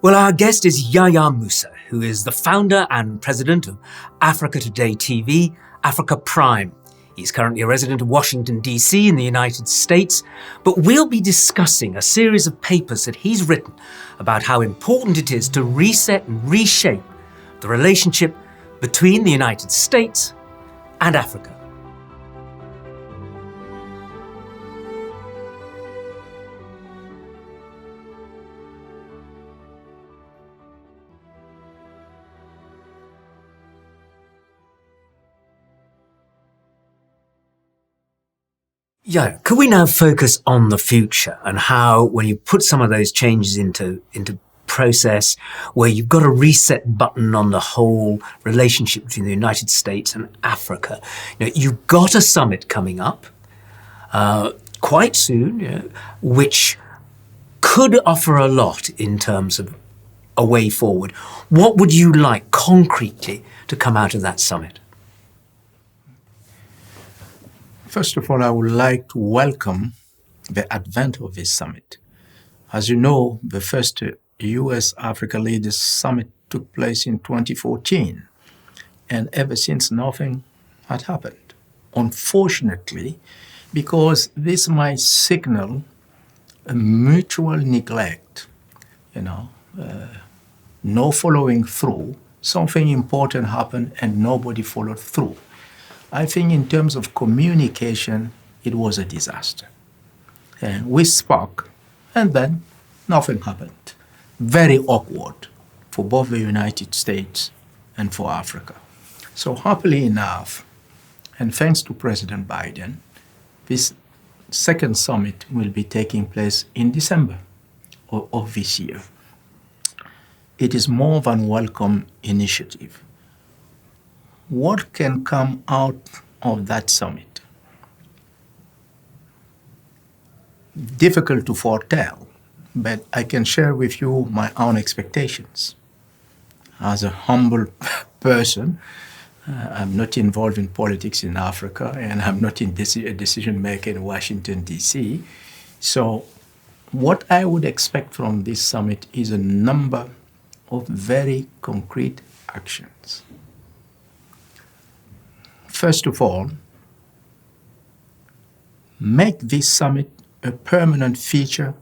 Well, our guest is Yaya Moussa, who is the founder and president of Africa Today TV, Africa Prime. He's currently a resident of Washington, D.C. in the United States, but we'll be discussing a series of papers that he's written about how important it is to reset and reshape the relationship between the United States and Africa. Yeah, could we now focus on the future and how, when you put some of those changes into process, where you've got a reset button on the whole relationship between the United States and Africa, you've got a summit coming up quite soon, which could offer a lot in terms of a way forward. What would you like concretely to come out of that summit? First of all, I would like to welcome the advent of this summit. As you know, the first U.S.-Africa Leaders Summit took place in 2014, and ever since nothing had happened. Unfortunately, because this might signal a mutual neglect, no following through. Something important happened and nobody followed through. I think in terms of communication, it was a disaster. And we spoke, and then nothing happened. Very awkward for both the United States and for Africa. So happily enough, and thanks to President Biden, this second summit will be taking place in December of this year. It is more than welcome initiative. What can come out of that summit? Difficult to foretell, but I can share with you my own expectations. As a humble person, I'm not involved in politics in Africa, and I'm not in decision making in Washington, D.C. So what I would expect from this summit is a number of very concrete actions. First of all, make this summit a permanent feature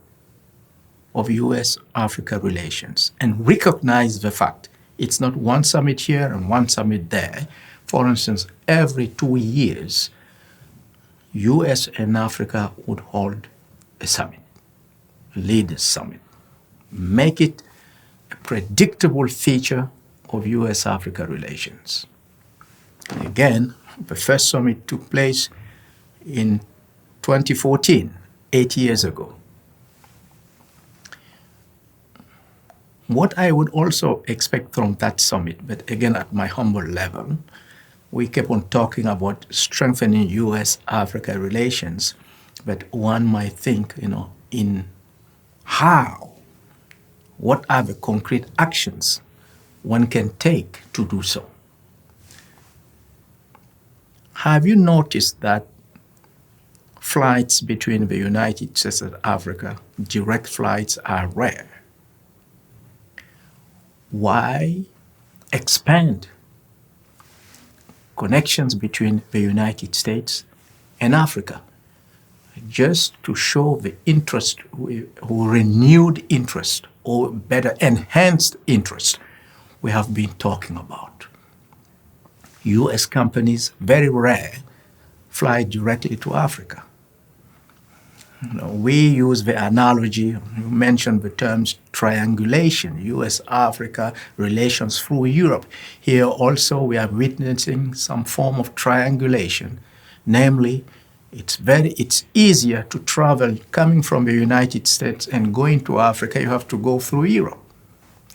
of U.S.-Africa relations and recognize the fact it's not one summit here and one summit there. For instance, every 2 years, U.S. and Africa would hold a summit, a leaders summit. Make it a predictable feature of U.S.-Africa relations. Again, the first summit took place in 2014, 8 years ago. What I would also expect from that summit, but again at my humble level, we kept on talking about strengthening U.S.-Africa relations, but one might think, in how, what are the concrete actions one can take to do so? Have you noticed that flights between the United States and Africa, direct flights, are rare? Why expand connections between the United States and Africa? Just to show the interest, or renewed interest, or better, enhanced interest we have been talking about. U.S. companies, very rare, fly directly to Africa. We use the analogy, you mentioned the terms triangulation, U.S.-Africa relations through Europe. Here also we are witnessing some form of triangulation. Namely, it's easier to travel coming from the United States and going to Africa. You have to go through Europe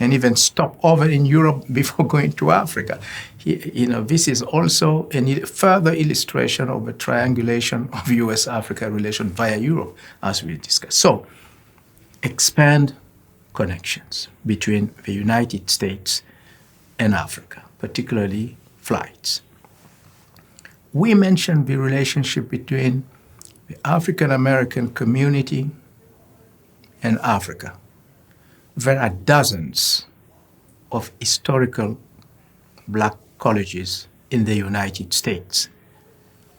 and even stop over in Europe before going to Africa. This is also a further illustration of a triangulation of U.S.-Africa relation via Europe, as we discussed. So, expand connections between the United States and Africa, particularly flights. We mentioned the relationship between the African American community and Africa. There are dozens of historical black colleges in the United States.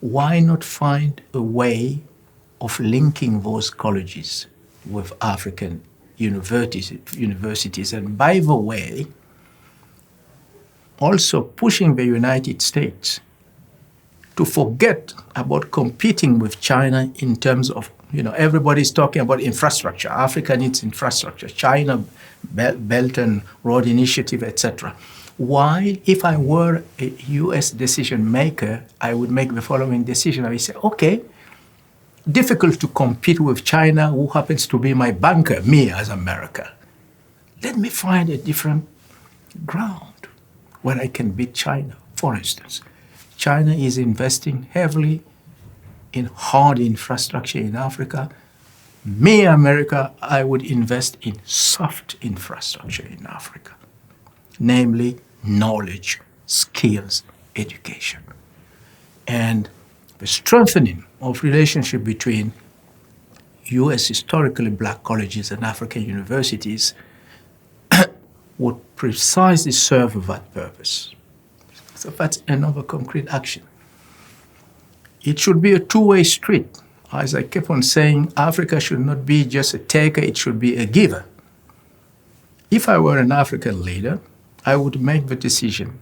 Why not find a way of linking those colleges with African universities? And by the way, also pushing the United States to forget about competing with China in terms of, everybody's talking about infrastructure. Africa needs infrastructure. China, Belt and Road Initiative, etc. While if I were a US decision maker, I would make the following decision. I would say, okay, difficult to compete with China, who happens to be my banker, me as America. Let me find a different ground where I can beat China. For instance, China is investing heavily in hard infrastructure in Africa. Me, America, I would invest in soft infrastructure in Africa, namely knowledge, skills, education. And the strengthening of relationship between US historically black colleges and African universities would precisely serve that purpose. So that's another concrete action. It should be a two-way street. As I keep on saying, Africa should not be just a taker, it should be a giver. If I were an African leader, I would make the decision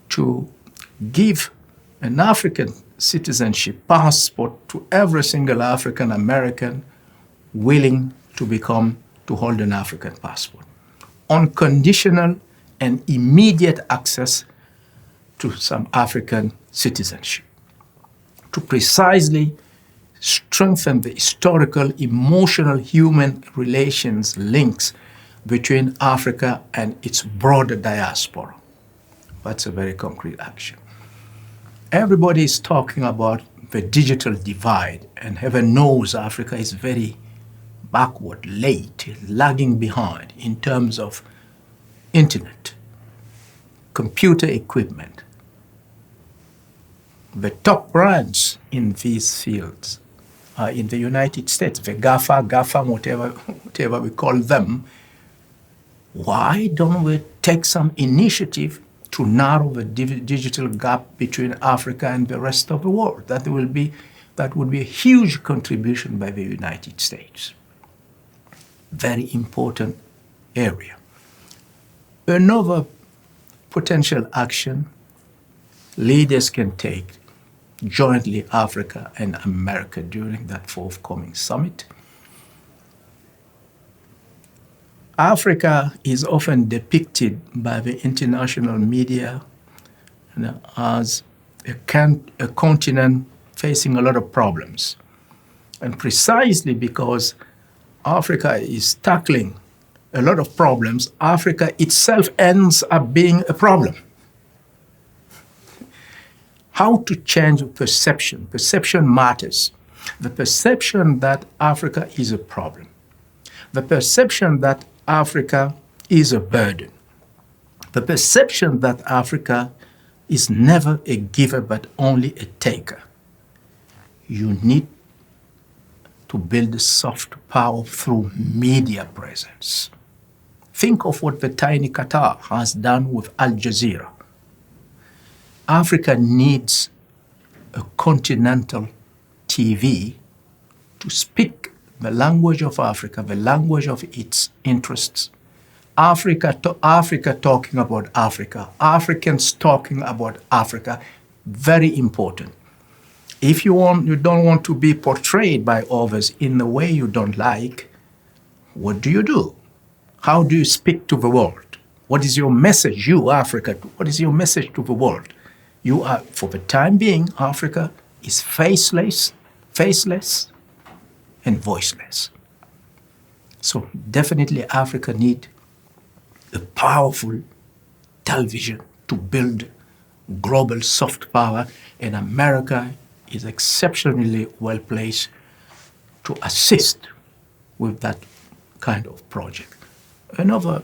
to give an African citizenship passport to every single African American willing to hold an African passport, unconditional and immediate access to some African citizenship, to precisely strengthen the historical, emotional, human relations links between Africa and its broader diaspora. That's a very concrete action. Everybody is talking about the digital divide, and heaven knows Africa is very backward, late, lagging behind in terms of internet, computer equipment. The top brands in these fields are in the United States, the GAFA, whatever we call them. Why don't we take some initiative to narrow the digital gap between Africa and the rest of the world? That would be a huge contribution by the United States. Very important area. Another potential action leaders can take jointly, Africa and America, during that forthcoming summit. Africa is often depicted by the international media as a continent facing a lot of problems. And precisely because Africa is tackling a lot of problems, Africa itself ends up being a problem. How to change perception? Perception matters. The perception that Africa is a problem. The perception that Africa is a burden. The perception that Africa is never a giver but only a taker. You need to build soft power through media presence. Think of what the tiny Qatar has done with Al Jazeera. Africa needs a continental TV to speak the language of Africa, the language of its interests. Africa talking about Africa, Africans talking about Africa, very important. If you don't want to be portrayed by others in the way you don't like, what do? How do you speak to the world? What is your message, you, Africa? What is your message to the world? You are, for the time being, Africa is faceless, and voiceless. So definitely Africa needs a powerful television to build global soft power, and America is exceptionally well placed to assist with that kind of project. Another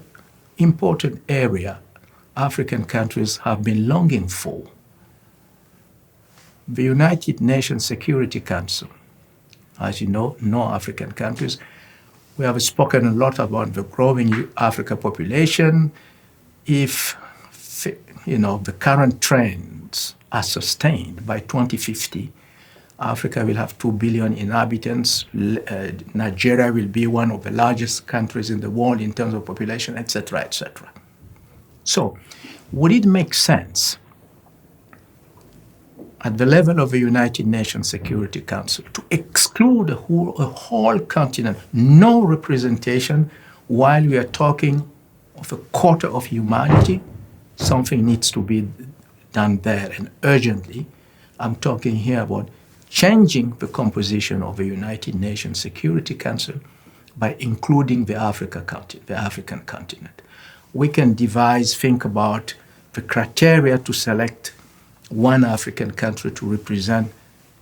important area African countries have been longing for, the United Nations Security Council. As you know, no African countries We have spoken a lot about the growing Africa population. If the current trends are sustained by 2050, Africa will have 2 billion inhabitants. Nigeria will be one of the largest countries in the world in terms of population, etc., etc. So, would it make sense at the level of the United Nations Security Council to exclude a whole continent, no representation, while we are talking of a quarter of humanity? Something needs to be done there, and urgently. I'm talking here about changing the composition of the United Nations Security Council by including the African continent. We can think about the criteria to select one African country to represent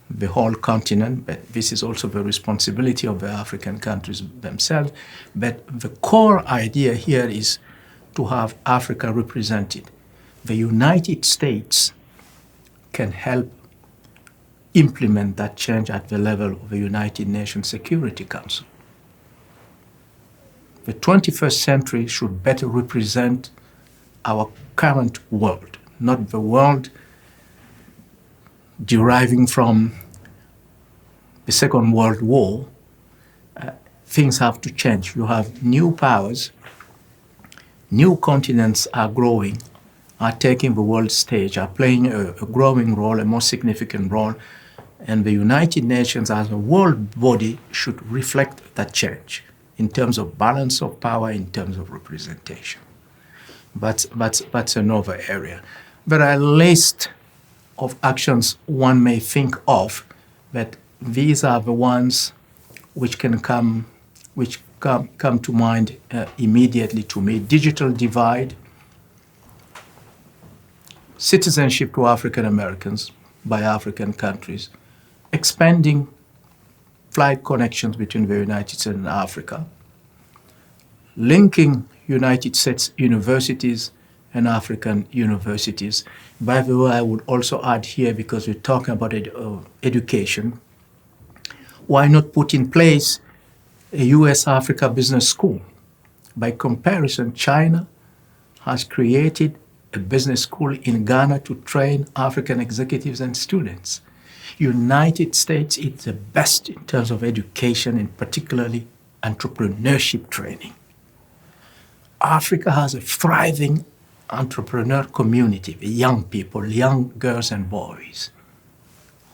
the whole continent, but this is also the responsibility of the African countries themselves. But the core idea here is to have Africa represented. The United States can help implement that change at the level of the United Nations Security Council. The 21st century should better represent our current world, not the world deriving from the Second World War. Things have to change. You have new powers, new continents are growing, are taking the world stage, are playing a growing role, a more significant role, and the United Nations as a world body should reflect that change in terms of balance of power, in terms of representation. But that's another area. There are a list of actions one may think of, but these are the ones which come to mind immediately to me. Digital divide, citizenship to African Americans by African countries, expanding flight connections between the United States and Africa, linking United States universities and African universities. By the way, I would also add here, because we're talking about education, why not put in place a US-Africa business school? By comparison, China has created a business school in Ghana to train African executives and students. United States is the best in terms of education, and particularly entrepreneurship training. Africa has a thriving entrepreneur community, the young people, young girls and boys.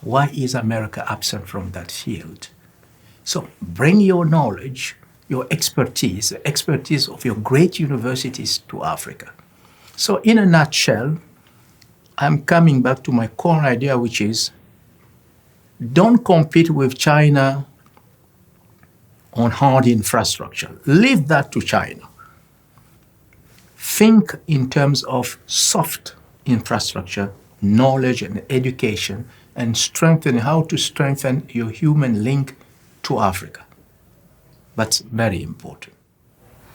Why is America absent from that field? So bring your knowledge, your expertise, the expertise of your great universities to Africa. So in a nutshell, I'm coming back to my core idea, which is don't compete with China on hard infrastructure. Leave that to China. Think in terms of soft infrastructure, knowledge and education, and how to strengthen your human link to Africa. That's very important.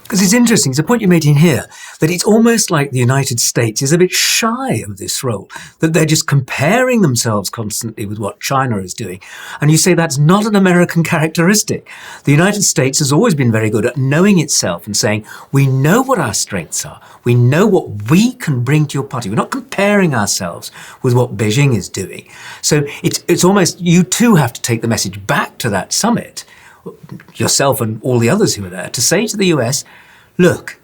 Because it's interesting, it's a point you made in here, that it's almost like the United States is a bit shy of this role, that they're just comparing themselves constantly with what China is doing. And you say that's not an American characteristic. The United States has always been very good at knowing itself and saying, we know what our strengths are. We know what we can bring to your party. We're not comparing ourselves with what Beijing is doing. So it's almost, you too have to take the message back to that summit, yourself and all the others who are there, to say to the US, look,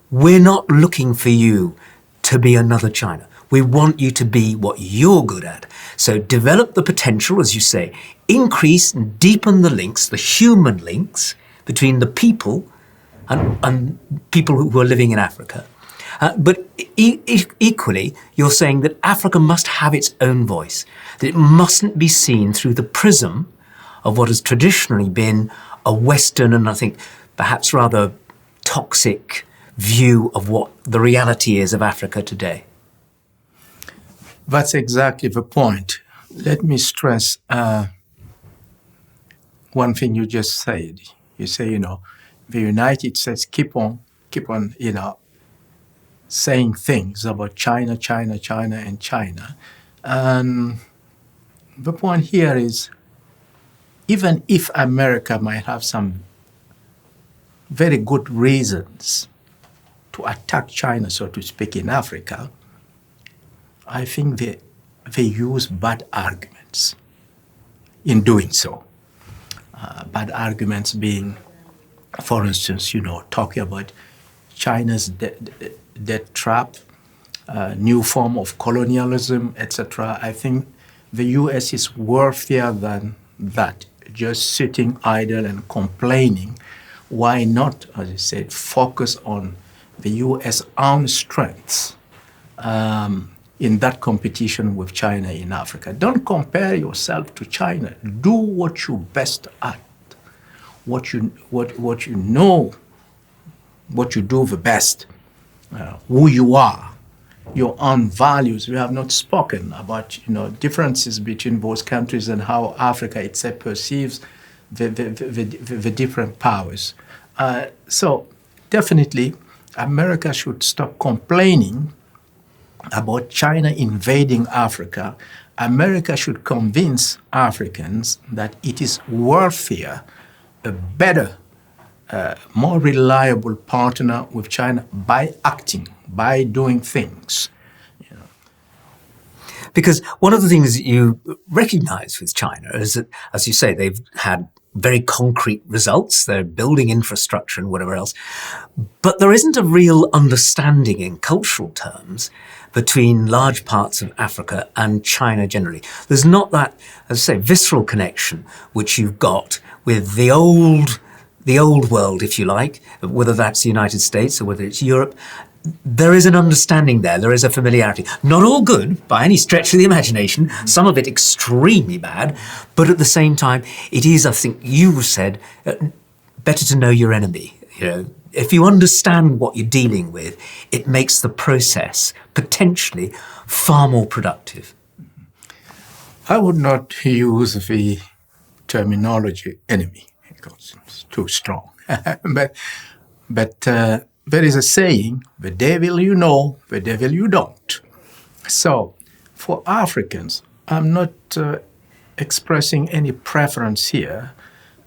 we're not looking for you to be another China. We want you to be what you're good at. So develop the potential, as you say, increase and deepen the links, the human links between the people and people who are living in Africa. But equally, you're saying that Africa must have its own voice, that it mustn't be seen through the prism of what has traditionally been a Western and I think perhaps rather toxic view of what the reality is of Africa today. That's exactly the point. Let me stress one thing you just said. You say, the United States keep on, saying things about China, China, China, and China. And the point here is, even if America might have some very good reasons to attack China, so to speak, in Africa, I think they use bad arguments in doing so. Bad arguments being, for instance, talking about China's debt trap, new form of colonialism, etc. I think the U.S. is worthier than that, just sitting idle and complaining. Why not, as I said, focus on the U.S. own strengths in that competition with China in Africa? Don't compare yourself to China. Do what you're best at, what you know, what you do the best, who you are, your own values. We have not spoken about differences between both countries and how Africa itself perceives the different powers. So definitely, America should stop complaining about China invading Africa. America should convince Africans that it is worthier, a better, more reliable partner with China by acting, by doing things. Because one of the things that you recognize with China is that, as you say, they've had very concrete results. They're building infrastructure and whatever else. But there isn't a real understanding in cultural terms between large parts of Africa and China generally. There's not that, as I say, visceral connection which you've got with the old world, if you like, whether that's the United States or whether it's Europe. There is an understanding there. There is a familiarity. Not all good by any stretch of the imagination. Some of it extremely bad. But at the same time, it is, I think you said, better to know your enemy. If you understand what you're dealing with, it makes the process potentially far more productive. I would not use the terminology enemy because it's too strong. but there is a saying, the devil you know, the devil you don't. So for Africans, I'm not expressing any preference here.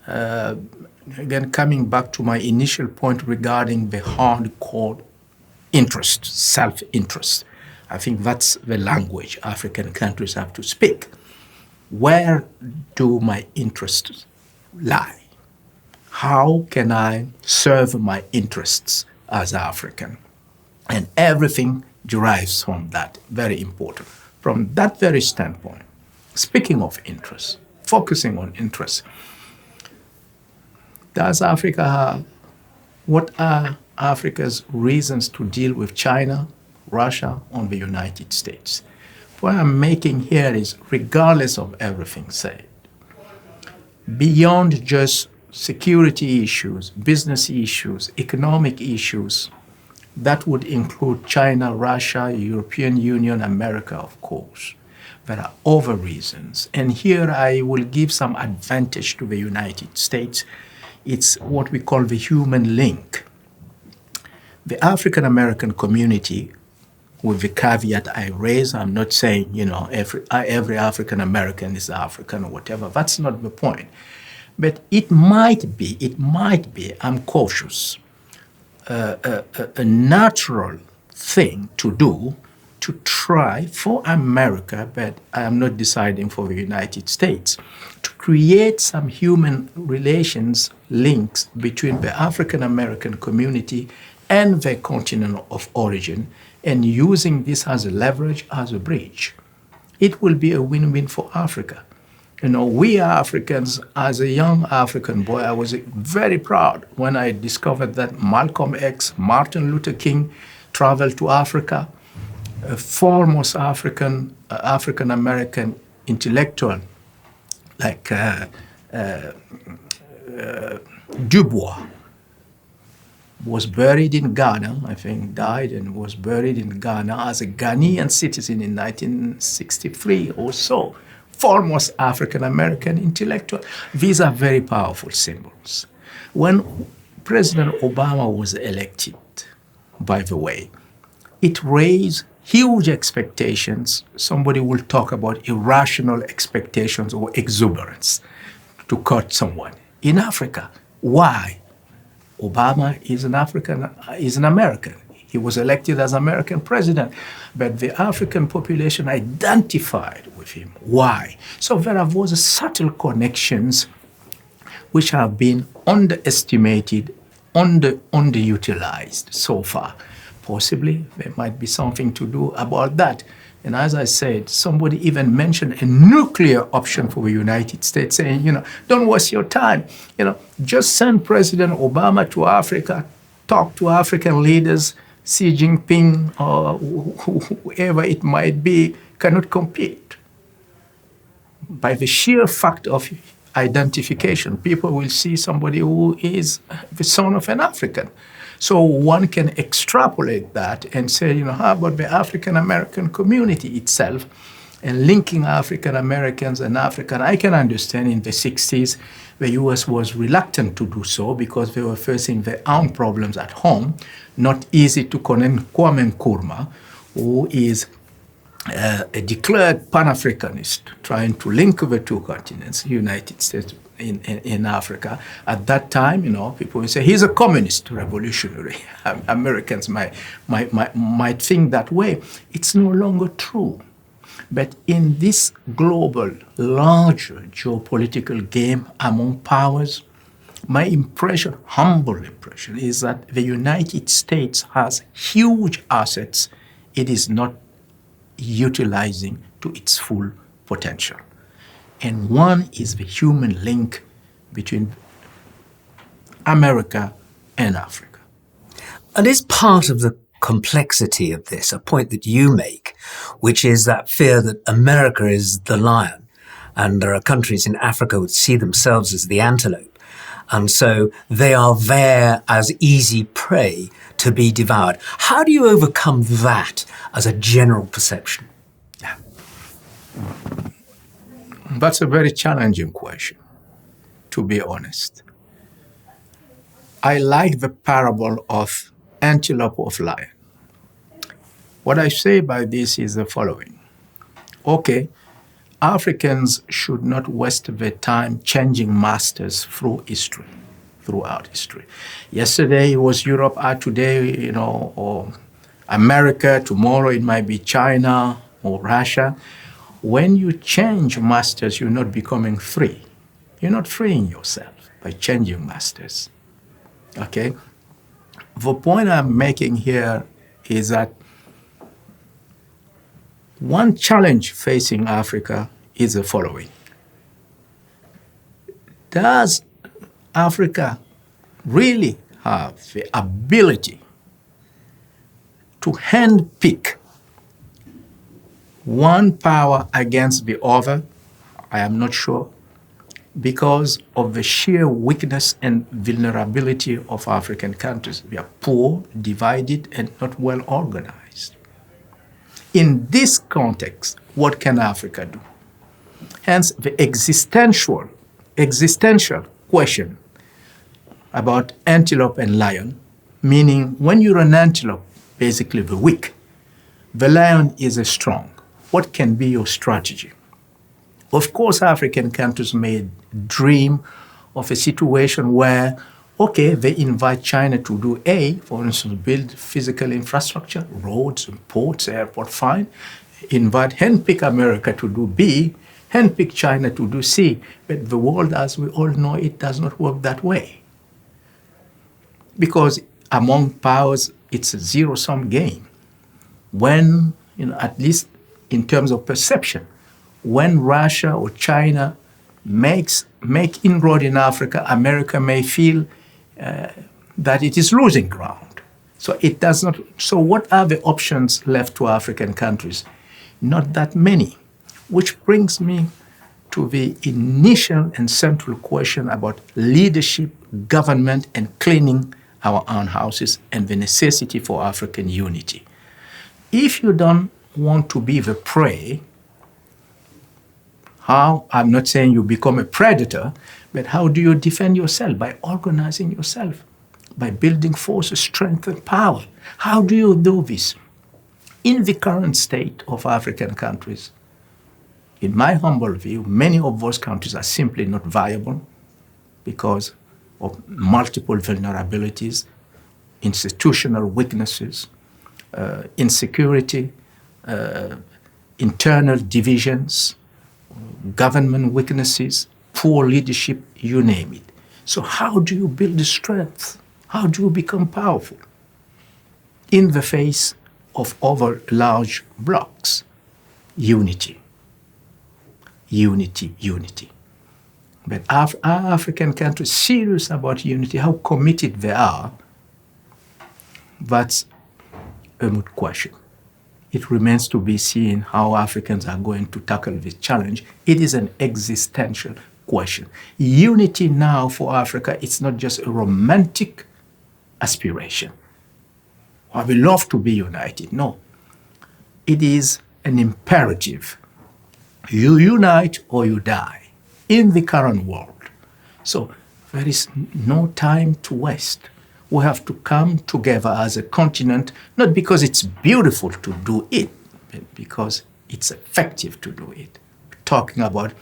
Again, coming back to my initial point regarding the hardcore interest, self-interest. I think that's the language African countries have to speak. Where do my interests lie? How can I serve my interests as African? And everything derives from that, very important. From that very standpoint, speaking of interests, focusing on interests, does Africa have, what are Africa's reasons to deal with China, Russia, or the United States? What I'm making here is, regardless of everything said, beyond just security issues, business issues, economic issues, that would include China, Russia, European Union, America, of course. There are other reasons. And here I will give some advantage to the United States. It's what we call the human link. The African American community, with the caveat I raise, I'm not saying, every African American is African or whatever. That's not the point. But it might be, I'm cautious, a natural thing to do to try for America, but I am not deciding for the United States, to create some human relations links between the African American community and the continent of origin, and using this as a leverage, as a bridge. It will be a win-win for Africa. We Africans, as a young African boy, I was very proud when I discovered that Malcolm X, Martin Luther King traveled to Africa. A foremost African-American intellectual like Dubois was buried in Ghana, I think died and was buried in Ghana as a Ghanaian citizen in 1963 or so. Foremost African-American intellectual. These are very powerful symbols. When President Obama was elected, by the way, it raised huge expectations. Somebody will talk about irrational expectations or exuberance, to quote someone. In Africa, why? Obama is an American. He was elected as American president, but the African population identified with him. Why? So there was subtle connections which have been underestimated, underutilized so far. Possibly there might be something to do about that. And as I said, somebody even mentioned a nuclear option for the United States, saying, don't waste your time. Just send President Obama to Africa, talk to African leaders. Xi Jinping or whoever it might be cannot compete. By the sheer fact of identification, people will see somebody who is the son of an African. So one can extrapolate that and say, how about the African American community itself and linking African Americans and African? I can understand in the 60s the US was reluctant to do so because they were facing their own problems at home. Not easy to connect Kwame Nkrumah, who is a declared Pan-Africanist, trying to link the two continents, United States in Africa. At that time, people would say he's a communist revolutionary. Americans might think that way. It's no longer true. But in this global, larger geopolitical game among powers, my impression, humble impression, is that the United States has huge assets it is not utilizing to its full potential. And one is the human link between America and Africa. And is part of the complexity of this a point that you make, which is that fear that America is the lion and there are countries in Africa who see themselves as the antelope? And so they are there as easy prey to be devoured. How do you overcome that as a general perception? Yeah. That's a very challenging question, to be honest. I like the parable of antelope of lion. What I say by this is the following. Okay, Africans should not waste their time changing masters throughout history. Yesterday it was Europe, today, or America, tomorrow it might be China or Russia. When you change masters, you're not becoming free. You're not freeing yourself by changing masters. Okay? The point I'm making here is that one challenge facing Africa is the following. Does Africa really have the ability to handpick one power against the other? I am not sure, because of the sheer weakness and vulnerability of African countries. We are poor, divided, and not well organized. In this context, what can Africa do? Hence, the existential question about antelope and lion, meaning when you're an antelope, basically the weak, the lion is a strong. What can be your strategy? Of course, African countries may dream of a situation where, okay, they invite China to do A, for instance, build physical infrastructure, roads, ports, airport, fine. Handpick America to do B, handpick China to do C. But the world, as we all know, it does not work that way. Because among powers, it's a zero-sum game. When, at least in terms of perception, when Russia or China make inroad in Africa, America may feel that it is losing ground. So it does not. So what are the options left to African countries? Not that many, which brings me to the initial and central question about leadership, government, and cleaning our own houses and the necessity for African unity. If you don't want to be the prey, I'm not saying you become a predator, but how do you defend yourself? By organizing yourself, by building forces, strength, and power. How do you do this? In the current state of African countries, in my humble view, many of those countries are simply not viable because of multiple vulnerabilities, institutional weaknesses, insecurity, internal divisions, government weaknesses, poor leadership, you name it. So how do you build the strength? How do you become powerful? In the face of over large blocks, unity, unity, unity. But are African countries serious about unity, how committed they are? That's a moot question. It remains to be seen how Africans are going to tackle this challenge. It is an existential question. Unity now for Africa, it's not just a romantic aspiration. I would love to be united. No. It is an imperative. You unite or you die in the current world. So there is no time to waste. We have to come together as a continent, not because it's beautiful to do it, but because it's effective to do it. We're talking about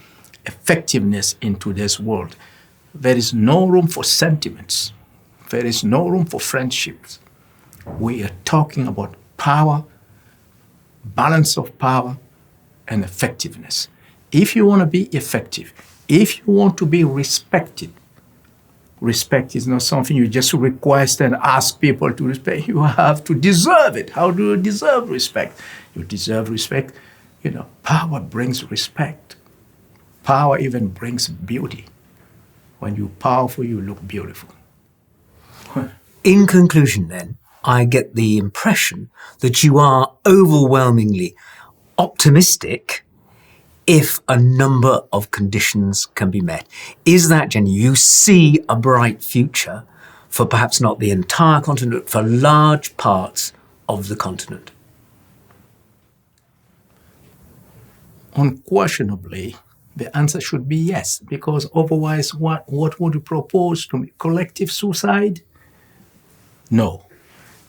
effectiveness in today's world. There is no room for sentiments. There is no room for friendships. We are talking about power, balance of power, and effectiveness. If you want to be effective, if you want to be respected, respect is not something you just request and ask people to respect. You have to deserve it. How do you deserve respect? You deserve respect. Power brings respect. Power even brings beauty. When you're powerful, you look beautiful. In conclusion, then, I get the impression that you are overwhelmingly optimistic if a number of conditions can be met. Is that genuine? You see a bright future for perhaps not the entire continent, for large parts of the continent? Unquestionably, the answer should be yes, because otherwise what would you propose to me? Collective suicide? No,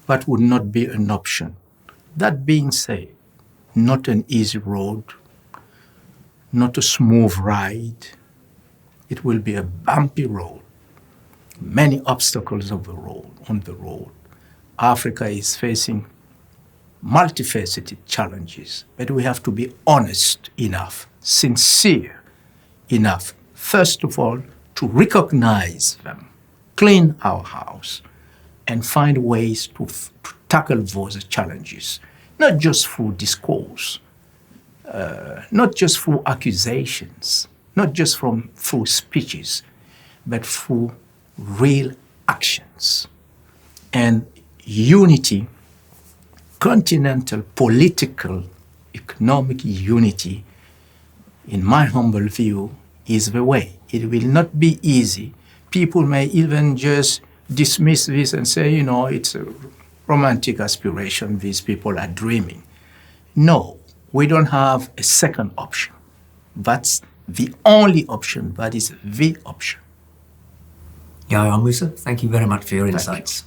that would not be an option. That being said, not an easy road, not a smooth ride. It will be a bumpy road, many obstacles on the road. Africa is facing multifaceted challenges, but we have to be honest enough, sincere enough, first of all, to recognize them, clean our house, and find ways to tackle those challenges, not just through discourse, not just through accusations, not just through speeches, but through real actions. And unity, continental political, economic unity, in my humble view, is the way. It will not be easy. People may even just dismiss this and say, it's a romantic aspiration, these people are dreaming. No, we don't have a second option. That's the only option. That is the option. Yaya Moussa, thank you very much for your insights.